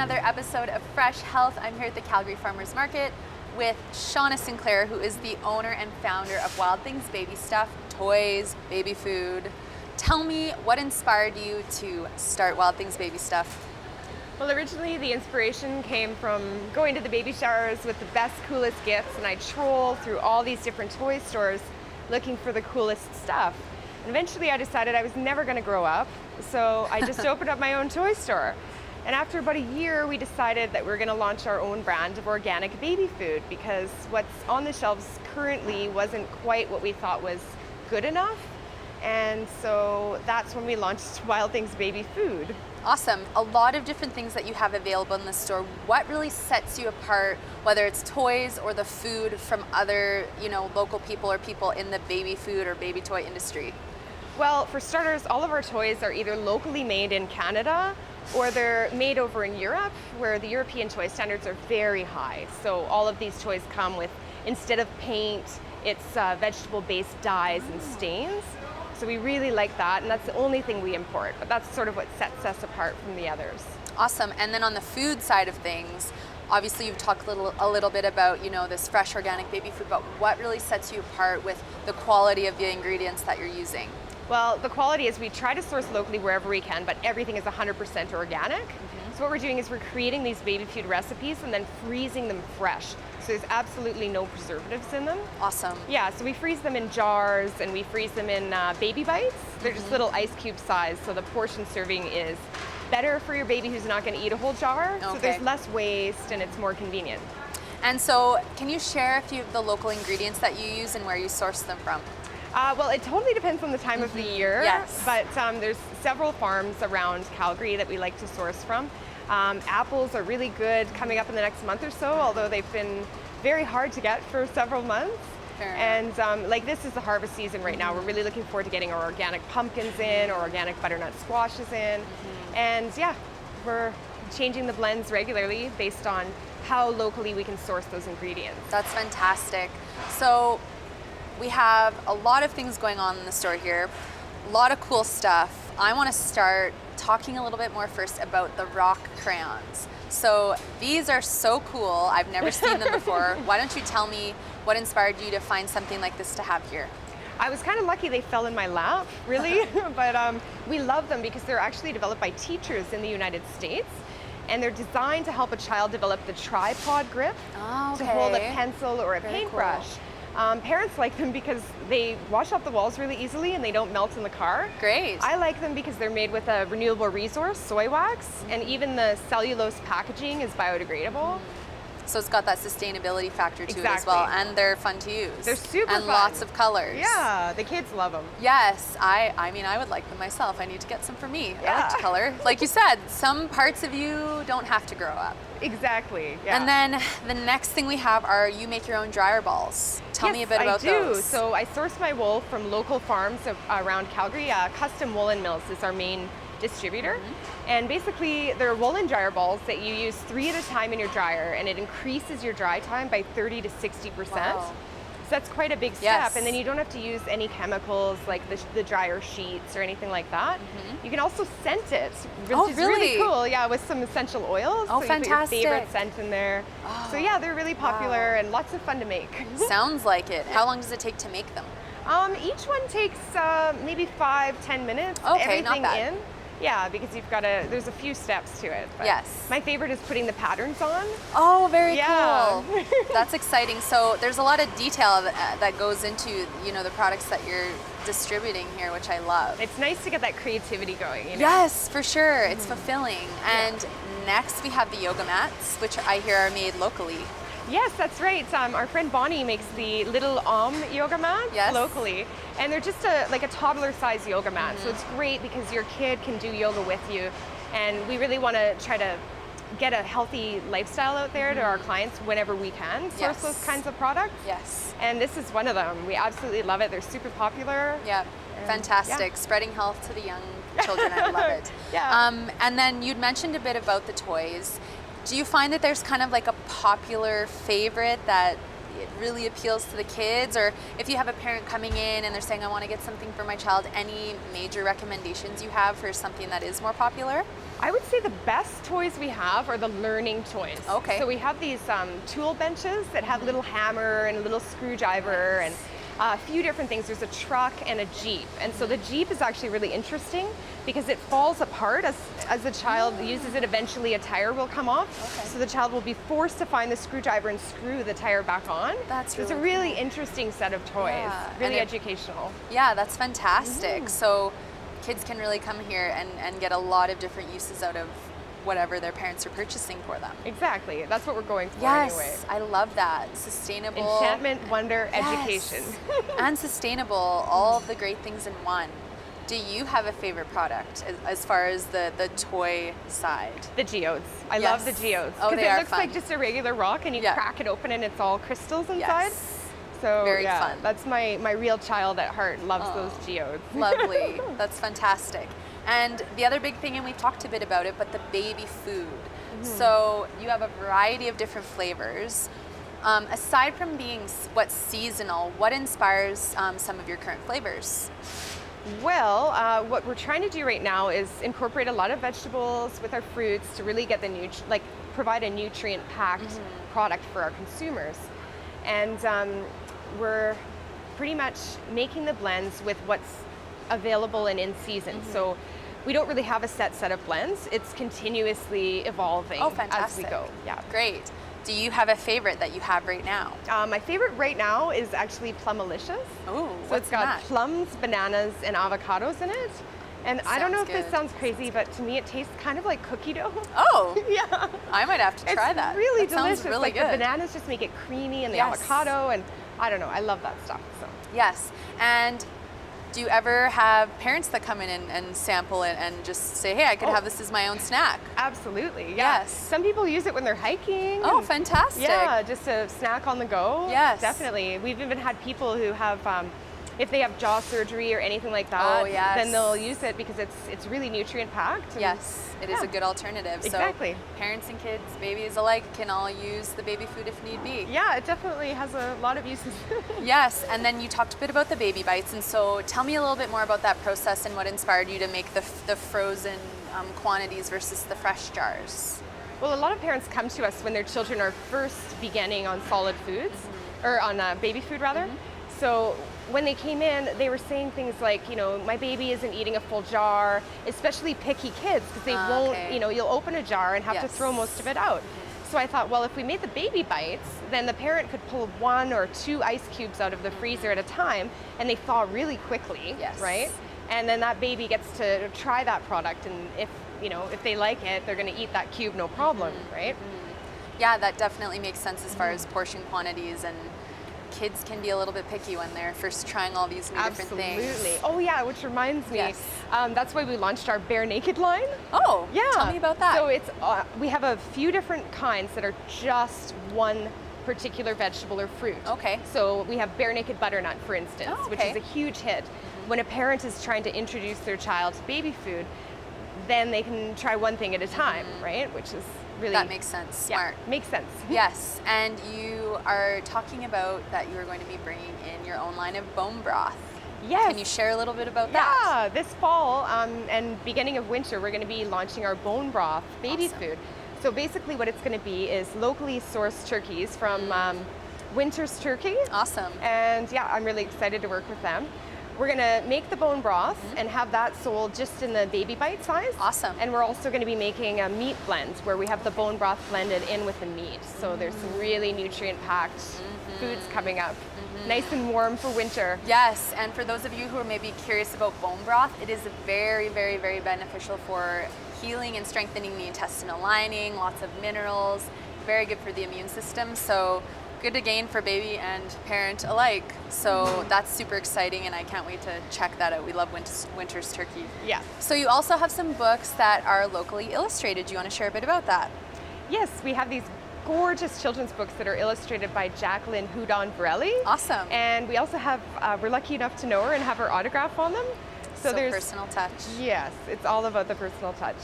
another episode of Fresh Health. I'm here at the Calgary Farmers Market with Shauna Sinclair, who is the owner and founder of Wild Things Baby Stuff, toys, baby food. Tell me, what inspired you to start Wild Things Baby Stuff? Well, originally the inspiration came from going to the baby showers with the best, coolest gifts, and I'd troll through all these different toy stores looking for the coolest stuff. And eventually I decided I was never going to grow up, so I just opened up my own toy store. And after about a year, we decided that we were going to launch our own brand of organic baby food because what's on the shelves currently wasn't quite what we thought was good enough. And so that's when we launched Wild Things Baby Food. Awesome. A lot of different things that you have available in the store. What really sets you apart, whether it's toys or the food, from other, local people or people in the baby food or baby toy industry? Well, for starters, all of our toys are either locally made in Canada or they're made over in Europe, where the European toy standards are very high. So all of these toys come with, instead of paint, it's vegetable-based dyes and stains. So we really like that, and that's the only thing we import, but that's sort of what sets us apart from the others. Awesome. And then on the food side of things, obviously you've talked a little bit about, this fresh organic baby food, but what really sets you apart with the quality of the ingredients that you're using? Well, the quality is we try to source locally wherever we can, but everything is 100% organic. So what we're doing is we're creating these baby food recipes and then freezing them fresh. So there's absolutely no preservatives in them. Awesome. Yeah, so we freeze them in jars and we freeze them in baby bites. They're just little ice cube size, so the portion serving is better for your baby who's not going to eat a whole jar. Okay. So there's less waste and it's more convenient. And so can you share a few of the local ingredients that you use and where you source them from? Well, it totally depends on the time of the year. Yes. But there's several farms around Calgary that we like to source from. Apples are really good coming up in the next month or so, although they've been very hard to get for several months. Fair And this is the harvest season right now. We're really looking forward to getting our organic pumpkins in, or organic butternut squashes in. And yeah, we're changing the blends regularly based on how locally we can source those ingredients. That's fantastic. So we have a lot of things going on in the store here, a lot of cool stuff. I want to start talking a little bit more first about the rock crayons. So these are so cool. I've never seen them before. Why don't you tell me what inspired you to find something like this to have here? I was kind of lucky they fell in my lap, really. But we love them because they're actually developed by teachers in the United States. And they're designed to help a child develop the tripod grip to hold a pencil or a paintbrush. Cool. Parents like them because they wash off the walls really easily and they don't melt in the car. Great. I like them because they're made with a renewable resource, soy wax, and even the cellulose packaging is biodegradable. So it's got that sustainability factor to it as Exactly. well, and they're fun to use. They're super and fun. lots of colors. Yeah, the kids love them. Yes, I mean, I would like them myself. I need to get some for me. I like to Yeah. color. Like you said, some parts of you don't have to grow up. Exactly. Yeah. And then the next thing we have are you make your own dryer balls. Tell me a bit about those. I do. So I source my wool from local farms around Calgary. Custom Woolen Mills is our main distributor. And basically they're woolen dryer balls that you use 3 at a time in your dryer, and it increases your dry time by 30 to 60%. Wow. So that's quite a big step. Yes. And then you don't have to use any chemicals like the dryer sheets or anything like that. You can also scent it, which is really cool. Yeah, with some essential oils. Oh, so fantastic. You put your favorite scent in there. So yeah, they're really popular and lots of fun to make. Sounds like it. How long does it take to make them? Each one takes maybe 5-10 minutes. Okay, everything not bad. in. Yeah, because there's a few steps to it. But Yes. My favorite is putting the patterns on. Oh, very Yeah. cool. That's exciting. So there's a lot of detail that goes into, the products that you're distributing here, which I love. It's nice to get that creativity going. Yes, for sure. It's fulfilling. And next we have the yoga mats, which I hear are made locally. Yes, that's right. Our friend Bonnie makes the little yoga mats locally. And they're just like a toddler-sized yoga mat. So it's great because your kid can do yoga with you. And we really want to try to get a healthy lifestyle out there to our clients whenever we can source those kinds of products. Yes. And this is one of them. We absolutely love it. They're super popular. Yeah, fantastic. Spreading health to the young children. I love it. And then you'd mentioned a bit about the toys. Do you find that there's kind of like a popular favorite that it really appeals to the kids? Or if you have a parent coming in and they're saying, I want to get something for my child, any major recommendations you have for something that is more popular? I would say the best toys we have are the learning toys. Okay. So we have these tool benches that have a little hammer and a little screwdriver and a few different things. There's a truck and a Jeep. And so the Jeep is actually really interesting because it falls apart as the child uses it. Eventually a tire will come off. Okay. So the child will be forced to find the screwdriver and screw the tire back on. That's So it's a really really interesting set of toys. Yeah. Really And educational. Yeah, that's fantastic. So kids can really come here and get a lot of different uses out of whatever their parents are purchasing for them. Exactly. That's what we're going for Yes, anyway. I love that. Sustainable. Enchantment, wonder, Yes. education. And sustainable, all of the great things in one. Do you have a favorite product as far as the toy side? The geodes. I Yes. love the geodes. Oh, they it are looks fun. like just a regular rock and you Yeah. crack it open and it's all crystals inside. Yes. So Very yeah, fun. that's my real child at heart, loves Oh. those geodes. Lovely. That's fantastic. And the other big thing, and we've talked a bit about it, but the baby food. So you have a variety of different flavors. Aside from being what's seasonal, what inspires some of your current flavors? Well, what we're trying to do right now is incorporate a lot of vegetables with our fruits to really get the provide a nutrient-packed product for our consumers. And we're pretty much making the blends with what's available and in season. So we don't really have a set of blends. It's continuously evolving Oh, as we fantastic. go. Yeah. Great. Do you have a favorite that you have right now? My favorite right now is actually Plumalicious. Ooh, So what's it's got that? plums, bananas, and avocados in it. And I don't know Sounds if this good. sounds crazy, but to me it tastes kind of like cookie dough. Oh, Yeah. I might have to try It's that. really That delicious. Sounds really like good. the bananas just make it creamy and the Yes. avocado, and I don't know, I love that stuff. So Yes. And do you ever have parents that come in and sample it and just say, hey, I could Oh. have this as my own snack? absolutely, yeah. Yes. Some people use it when they're hiking. Oh, and- fantastic. Yeah, just a snack on the go. Yes. Definitely. We've even had people who have, if they have jaw surgery or anything like that, Oh, yes. then they'll use it because it's really nutrient packed. Yes, it is Yeah. a good alternative. Exactly. So parents and kids, babies alike, can all use the baby food if need be. Yeah, it definitely has a lot of uses. Yes, and then you talked a bit about the baby bites, and so tell me a little bit more about that process and what inspired you to make the frozen quantities versus the fresh jars. Well, a lot of parents come to us when their children are first beginning on solid foods, or on baby food rather. So when they came in, they were saying things like, my baby isn't eating a full jar, especially picky kids, because they won't, Okay. you'll open a jar and have to Yes. throw most of it out. So I thought, well, if we made the baby bites, then the parent could pull 1 or 2 ice cubes out of the freezer at a time, and they thaw really quickly, Yes. right? And then that baby gets to try that product, and if they like it, they're going to eat that cube no problem, right? Yeah, that definitely makes sense as far as portion quantities, and kids can be a little bit picky when they're first trying all these new different things. Absolutely. Oh yeah, which reminds me, Yes. that's why we launched our Bare Naked line. Oh, Yeah. tell me about that. So it's we have a few different kinds that are just one particular vegetable or fruit. Okay. So we have Bare Naked Butternut, for instance, Oh, which okay. is a huge hit. When a parent is trying to introduce their child to baby food, then they can try one thing at a time, right? Which is really That makes sense. Smart. Yeah, makes sense. Yes, and you are talking about that you are going to be bringing in your own line of bone broth. Yes. Can you share a little bit about that? Yeah, this fall and beginning of winter, we're going to be launching our bone broth baby Awesome. food. So basically what it's going to be is locally sourced turkeys from Winter's Turkey. Awesome. And yeah, I'm really excited to work with them. We're going to make the bone broth and have that sold just in the baby bite size. Awesome. And we're also going to be making a meat blend where we have the bone broth blended in with the meat. So there's some really nutrient-packed foods coming up. Nice and warm for winter. Yes, and for those of you who are maybe curious about bone broth, it is very, very, very beneficial for healing and strengthening the intestinal lining, lots of minerals, very good for the immune system. So good to gain for baby and parent alike. So that's super exciting, and I can't wait to check that out. We love Winter's Turkey. Yeah. So you also have some books that are locally illustrated. Do you want to share a bit about that? Yes, we have these gorgeous children's books that are illustrated by Jacqueline Houdon Varelli. Awesome. And we also have, we're lucky enough to know her and have her autograph on them. So there's personal touch. Yes, it's all about the personal touch.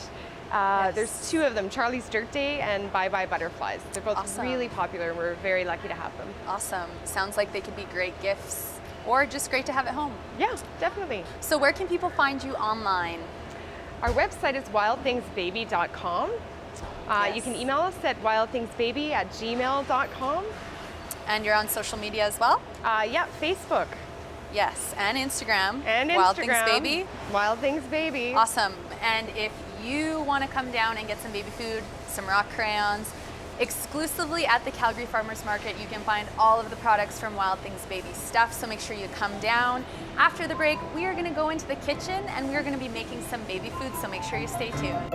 There's two of them, Charlie's Dirt Day and Bye Bye Butterflies. They're both Awesome. really popular, and we're very lucky to have them. Awesome. Sounds like they could be great gifts or just great to have at home. Yeah, definitely. So where can people find you online? Our website is wildthingsbaby.com. Yes. You can email us at wildthingsbaby@gmail.com. And you're on social media as well? Yeah, Facebook. Yes, and Instagram. And Wild Instagram. Things Baby. Wild Things Baby. Awesome. And if you want to come down and get some baby food, some rock crayons, exclusively at the Calgary Farmers Market, you can find all of the products from Wild Things Baby stuff, so make sure you come down. After the break, we are going to go into the kitchen and we are going to be making some baby food, so make sure you stay tuned.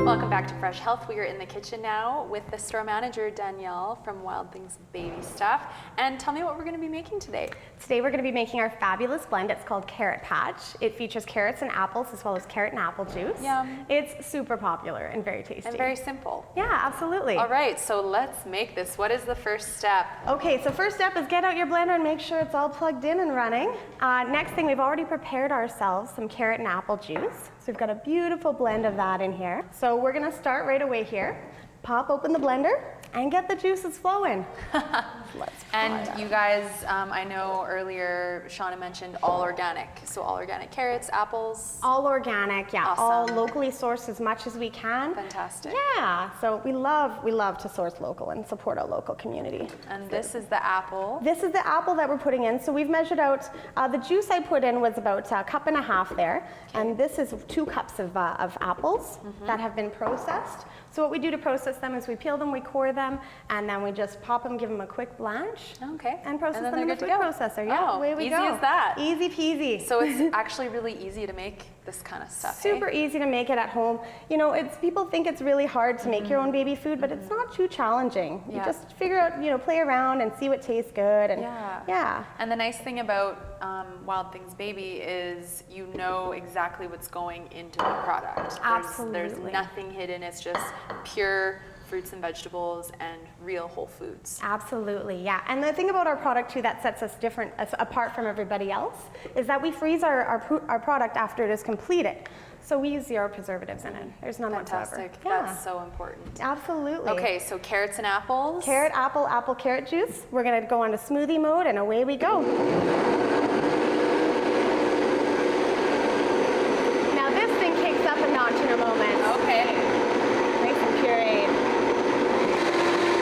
Welcome back to Fresh Health. We are in the kitchen now with the store manager, Danielle from Wild Things Baby Stuff. And tell me what we're going to be making today. Today we're going to be making our fabulous blend. It's called Carrot Patch. It features carrots and apples as well as carrot and apple juice. Yum. It's super popular and very tasty. And very simple. Yeah, absolutely. All right, so let's make this. What is the first step? Okay, so first step is get out your blender and make sure it's all plugged in and running. Next thing, we've already prepared ourselves some carrot and apple juice. So we've got a beautiful blend of that in here. So we're gonna start right away here. Pop open the blender and get the juices flowing. Let's try And that. you guys, I know earlier Shauna mentioned all organic. So all organic carrots, apples. All organic, yeah. Awesome. All locally sourced as much as we can. Fantastic. Yeah, so we love to source local and support our local community. And this is the apple. This is the apple that we're putting in. So we've measured out, the juice I put in was about a cup and a half there. And this is 2 cups of apples that have been processed. So what we do to process them is we peel them, we core them, and then we just pop them, give them a quick blanch. Okay. And process then them in they're the good food to go. processor. Yeah, Oh, away we easy go. as that. Easy peasy. So it's actually really easy to make this kind of stuff. Super easy to make it at home. You know, people think it's really hard to make your own baby food, but it's not too challenging. You Yeah. just figure out, play around and see what tastes good. And yeah. And the nice thing about Wild Things Baby is you know exactly what's going into the product. There's Absolutely. nothing hidden. It's just pure fruits and vegetables and real whole foods. Absolutely, yeah. And the thing about our product too that sets us apart from everybody else is that we freeze our product after it is completed. So we use 0 preservatives in it. There's none whatsoever. Fantastic. Yeah. That's so important. Absolutely. Okay, so carrots and apples. Carrot, apple, carrot juice. We're gonna go onto smoothie mode and away we go. Now this thing kicks up a notch in a moment. Okay. Nice and pureed.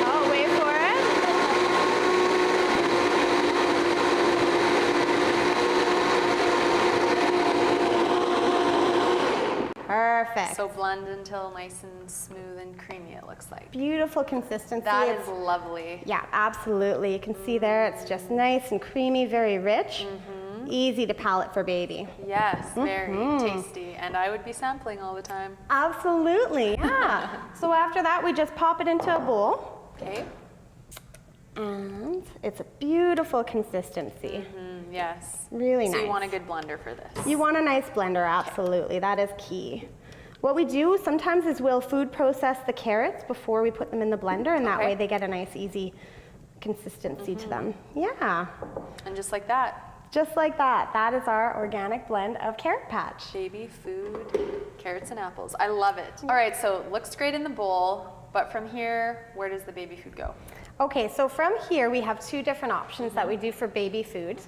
Oh, wait for it. Perfect. So blend until nice and smooth and creamy, it looks like. Beautiful consistency. That It's- is lovely. Yeah, absolutely. You can see there, it's just nice and creamy, very rich. Easy to palate for baby. Yes, very tasty. And I would be sampling all the time. Absolutely, yeah. So after that, we just pop it into a bowl. Okay. And it's a beautiful consistency. Yes. Really So nice. you want a good blender for this. You want a nice blender, absolutely. That is key. What we do sometimes is we'll food process the carrots before we put them in the blender, and that Okay. way they get a nice, easy consistency to them. Yeah, And just like that, just like that. That is our organic blend of Carrot Patch. baby food, carrots and apples. I love it. All right, so it looks great in the bowl, but from here, where does the baby food go? Okay, so from here we have 2 different options that we do for baby food.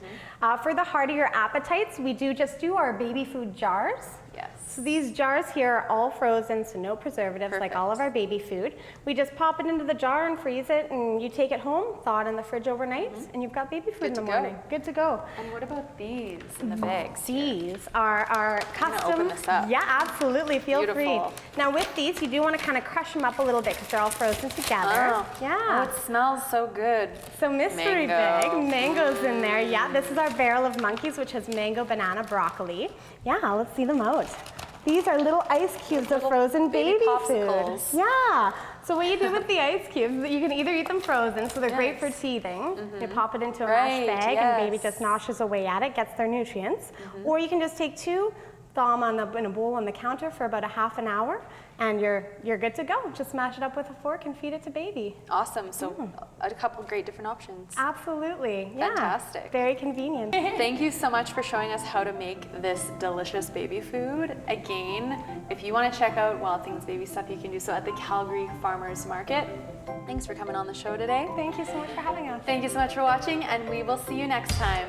For the heartier appetites, we just do our baby food jars. Yes. So these jars here are all frozen, so no preservatives, like all of our baby food. We just pop it into the jar and freeze it, and you take it home, thaw it in the fridge overnight, and you've got baby food in the morning. Good to go. And what about these in the bags? These are our custom. Open this up. Yeah, absolutely. Feel Beautiful. free. Now with these, you do want to kind of crush them up a little bit because they're all frozen together. Oh. Yeah. Oh, it smells so good. So mystery Mango. bag, mangoes in there. Yeah, this is our barrel of monkeys, which has mango, banana, broccoli. Yeah, let's see them out. These are little ice cubes of frozen baby food. popsicles. Yeah. So what you do with the ice cubes, you can either eat them frozen, so they're great for Yes. teething. You pop it into a Right, mesh bag and baby yes. just noshes away at it, gets their nutrients. Or you can just take two, thaw them in a bowl on the counter for about a half an hour, and you're good to go. Just smash it up with a fork and feed it to baby. Awesome. So a couple great different options. Absolutely. Yeah. Fantastic. Very convenient. Thank you so much for showing us how to make this delicious baby food. Again, if you want to check out Wild Things Baby Stuff, you can do so at the Calgary Farmers Market. Thanks for coming on the show today. Thank you so much for having us. Thank you so much for watching, and we will see you next time.